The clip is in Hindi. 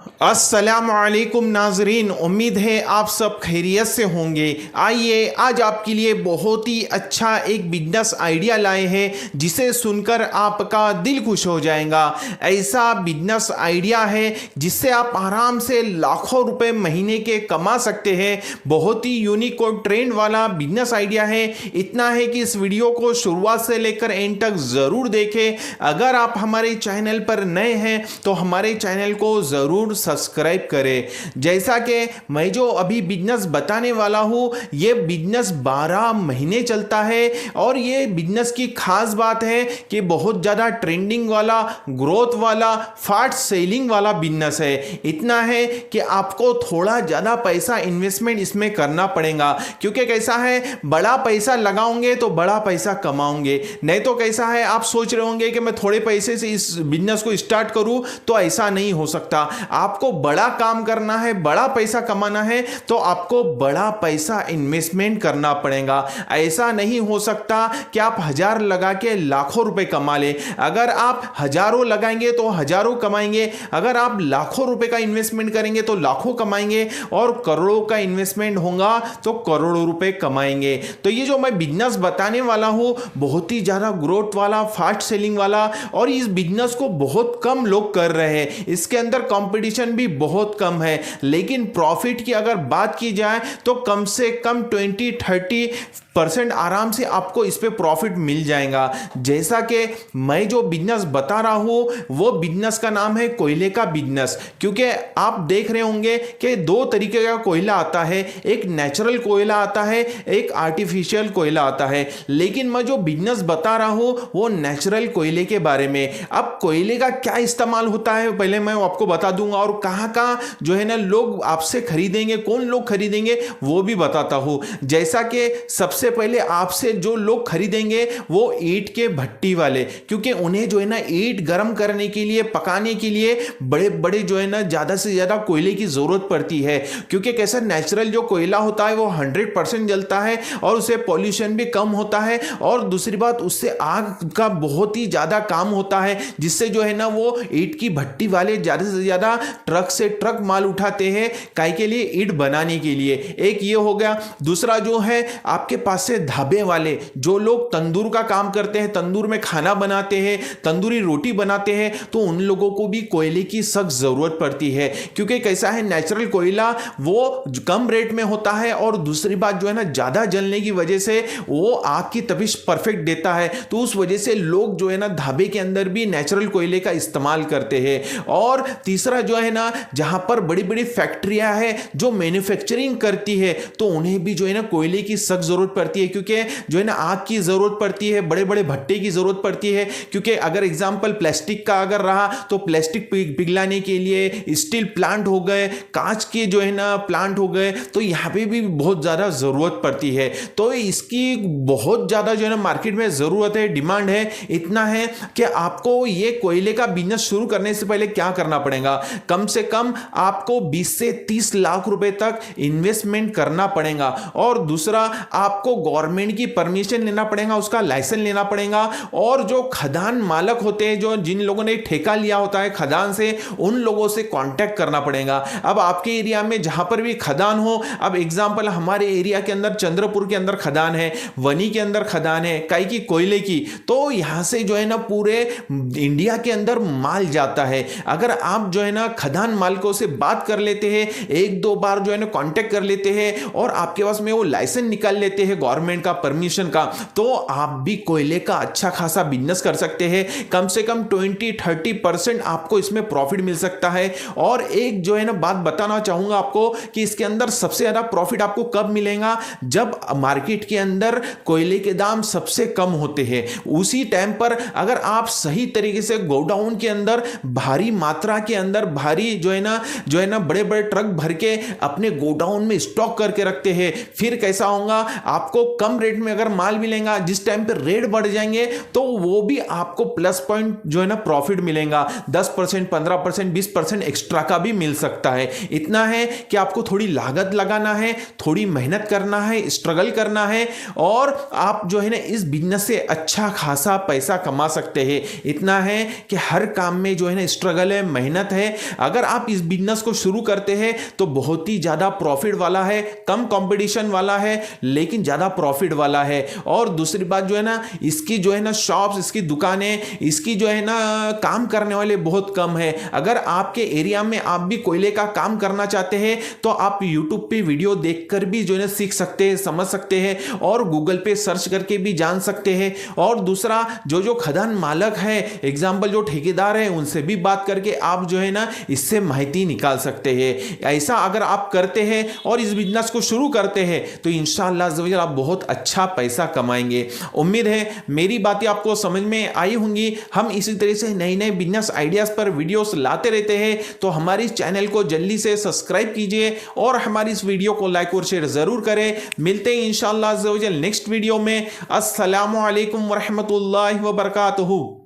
अस्सलामुअलैकुम नाजरीन, उम्मीद है आप सब खैरियत से होंगे। आइए आज आपके लिए बहुत ही अच्छा एक बिजनेस आइडिया लाए हैं जिसे सुनकर आपका दिल खुश हो जाएगा। ऐसा बिजनेस आइडिया है जिससे आप आराम से लाखों रुपए महीने के कमा सकते हैं। बहुत ही यूनिक और ट्रेंड वाला बिजनेस आइडिया है। इतना है कि इस वीडियो को शुरुआत से लेकर एंड तक ज़रूर देखें। अगर आप हमारे चैनल पर नए हैं तो हमारे चैनल को ज़रूर सब्सक्राइब करें। जैसा कि मैं जो अभी बिजनेस बताने वाला हूं, ये बिजनेस 12 महीने चलता है और ये बिजनेस की खास बात है कि बहुत ज़्यादा ट्रेंडिंग वाला, ग्रोथ वाला, फास्ट सेलिंग वाला बिजनेस है। इतना है कि आपको थोड़ा ज़्यादा पैसा इन्वेस्टमेंट इसमें करना पड़ेगा, क्योंकि कैसा है, बड़ा पैसा लगाओगे तो बड़ा पैसा कमाओगे। नहीं तो कैसा है, आप सोच रहे होंगे कि मैं थोड़े पैसे से इस बिजनेस को स्टार्ट करूं, तो ऐसा नहीं हो सकता। आपको बड़ा काम करना है, बड़ा पैसा कमाना है तो आपको बड़ा पैसा इन्वेस्टमेंट करना पड़ेगा। ऐसा नहीं हो सकता कि आप 1000 लगा के लाखों रुपए कमा ले। अगर आप हजारों लगाएंगे तो हजारों कमाएंगे, अगर आप लाखों रुपए का इन्वेस्टमेंट करेंगे तो लाखों कमाएंगे, और करोड़ों का इन्वेस्टमेंट होगा तो करोड़ों रुपए कमाएंगे। तो ये जो मैं बिजनेस बताने वाला हूं, बहुत ही ज्यादा ग्रोथ वाला, फास्ट सेलिंग वाला, और इस बिजनेस को बहुत कम लोग कर रहे हैं। इसके अंदर कंपटीशन भी बहुत कम है, लेकिन प्रॉफिट की अगर बात की जाए तो कम से कम 20-30% आराम से आपको इस पे प्रॉफिट मिल जाएगा। जैसा कि मैं जो बिजनेस बता रहा हूं, वो बिजनेस का नाम है कोयले का बिजनेस। क्योंकि आप देख रहे होंगे कि दो तरीके का कोयला आता है, एक नेचुरल कोयला आता है, एक आर्टिफिशियल कोयला आता है। लेकिन मैं जो बिजनेस बता रहा हूं वो नेचुरल कोयले के बारे में। अब कोयले का क्या इस्तेमाल होता है पहले मैं आपको बता दूंगा, और कहां कहां जो है ना लोग आपसे खरीदेंगे, कौन लोग खरीदेंगे वो भी बताता हूं। जैसा कि सबसे पहले आपसे जो लोग खरीदेंगे वो ईंट के भट्टी वाले, क्योंकि उन्हें जो है ना ईंट गर्म करने के लिए, पकाने के लिए बड़े बड़े जो है ना ज्यादा से ज्यादा कोयले की जरूरत पड़ती है। क्योंकि कैसा, नेचुरल जो कोयला होता है वो 100% जलता है और उससे पॉल्यूशन भी कम होता है, और दूसरी बात उससे आग का बहुत ही ज्यादा काम होता है, जिससे जो है ना वो ईंट की भट्टी वाले ज्यादा से ज्यादा ट्रक से ट्रक माल उठाते हैं काय के लिए, ईंट बनाने के लिए। एक ये हो गया। दूसरा जो है आपके पास से ढाबे वाले, जो लोग तंदूर का काम करते हैं, तंदूर में खाना बनाते हैं, तंदूरी रोटी बनाते हैं, तो उन लोगों को भी कोयले की सख्त जरूरत पड़ती है। क्योंकि कैसा है, नेचुरल कोयला वो कम रेट में होता है, और दूसरी बात जो है ना ज्यादा जलने की वजह से वो आग की तपिश परफेक्ट देता है। तो उस वजह से लोग जो है ना ढाबे के अंदर भी नेचुरल कोयले का इस्तेमाल करते हैं। और तीसरा जो है ना, जहां पर बड़ी बड़ी फैक्ट्रियां हैं जो मैन्युफैक्चरिंग करती है, तो उन्हें भी जो है ना कोयले की सख्त जरूरत पड़ती है, क्योंकि जो है ना आग की जरूरत पड़ती है, बड़े बड़े भट्टे की जरूरत पड़ती है। क्योंकि अगर एग्जांपल प्लास्टिक का अगर रहा तो प्लास्टिक पिघलाने के लिए स्टील प्लांट हो गए, कांच के जो है ना प्लांट हो गए, तो यहां पे भी बहुत ज्यादा जरूरत पड़ती है। तो इसकी बहुत ज्यादा जो है ना मार्केट में जरूरत है, डिमांड है। इतना है कि आपको ये कोयले का बिजनेस शुरू करने से पहले क्या करना पड़ेगा, कम से कम आपको 20 से 30 लाख रुपए तक इन्वेस्टमेंट करना पड़ेगा। और दूसरा, आपको गवर्नमेंट की परमिशन लेना पड़ेगा, उसका लाइसेंस लेना पड़ेगा। और जो खदान मालक होते हैं, जो जिन लोगों ने ठेका लिया होता है खदान से, उन लोगों से कांटेक्ट करना पड़ेगा। अब आपके एरिया में जहां पर भी खदान हो, अब एग्जांपल हमारे एरिया के अंदर चंद्रपुर के अंदर खदान है, वनी के अंदर खदान है, काई की कोयले की, तो यहां से जो है ना पूरे इंडिया के अंदर माल जाता है। अगर आप जो है ना खदान मालिकों से बात कर लेते हैं, एक दो बार जो है ना कांटेक्ट कर लेते हैं, और आपके पास में वो लाइसेंस निकाल लेते हैं गवर्नमेंट का, परमिशन का, तो आप भी कोयले का अच्छा खासा बिजनेस कर सकते हैं। कम से कम 20-30% आपको इसमें प्रॉफिट मिल सकता है। और एक जो है ना बात बताना चाहूंगा आपको कि इसके अंदर सबसे ज्यादा प्रॉफिट आपको कब मिलेगा, जब मार्केट के अंदर कोयले के दाम सबसे कम होते हैं। उसी टाइम पर अगर आप सही तरीके से गोडाउन के अंदर भारी मात्रा के अंदर भारी जो है ना बड़े बड़े ट्रक भर के अपने गोडाउन में स्टॉक करके रखते हैं, फिर कैसा होगा, आप आपको कम रेट में अगर माल मिलेगा, जिस टाइम पे रेट बढ़ जाएंगे तो वो भी आपको प्लस पॉइंट जो है ना प्रॉफिट मिलेगा, 10%, 15%, 20% एक्स्ट्रा का भी मिल सकता है। इतना है कि आपको थोड़ी लागत लगाना है, थोड़ी मेहनत करना है, स्ट्रगल करना है और आप जो है ना इस बिजनेस से अच्छा खासा पैसा कमा सकते हैं। इतना है कि हर काम में जो है ना स्ट्रगल है, मेहनत है। अगर आप इस बिजनेस को शुरू करते हैं तो बहुत ही ज्यादा प्रॉफिट वाला है, कम कंपटीशन वाला है लेकिन ज्यादा प्रॉफिट वाला है। और दूसरी बात जो है ना, इसकी जो है ना शॉप्स, इसकी दुकानें, इसकी जो है ना काम करने वाले बहुत कम है। अगर आपके एरिया में आप भी कोयले का काम करना चाहते हैं तो आप यूट्यूब पे वीडियो देखकर भी जो है ना सीख सकते हैं, समझ सकते हैं और गूगल पे सर्च करके भी जान सकते हैं। और दूसरा, जो खदान मालक है, एग्जाम्पल जो ठेकेदार है, उनसे भी बात करके आप जो है ना इससे माहिती निकाल सकते हैं। ऐसा अगर आप करते हैं और इस बिजनेस को शुरू करते हैं तो इंशाअल्लाह ज़रूर आप बहुत अच्छा पैसा कमाएंगे। उम्मीद है मेरी बातें आपको समझ में आई होंगी। हम इसी तरह से नए नए बिजनेस आइडियाज़ पर वीडियोस लाते रहते हैं, तो हमारी चैनल को जल्दी से सब्सक्राइब कीजिए और हमारी इस वीडियो को लाइक और शेयर ज़रूर करें। मिलते हैं इंशाअल्लाह ज़रूर नेक्स्ट वीडियो में। अस्सलामु अलैकुम वरहमतुल्लाहि वबरकातुहू।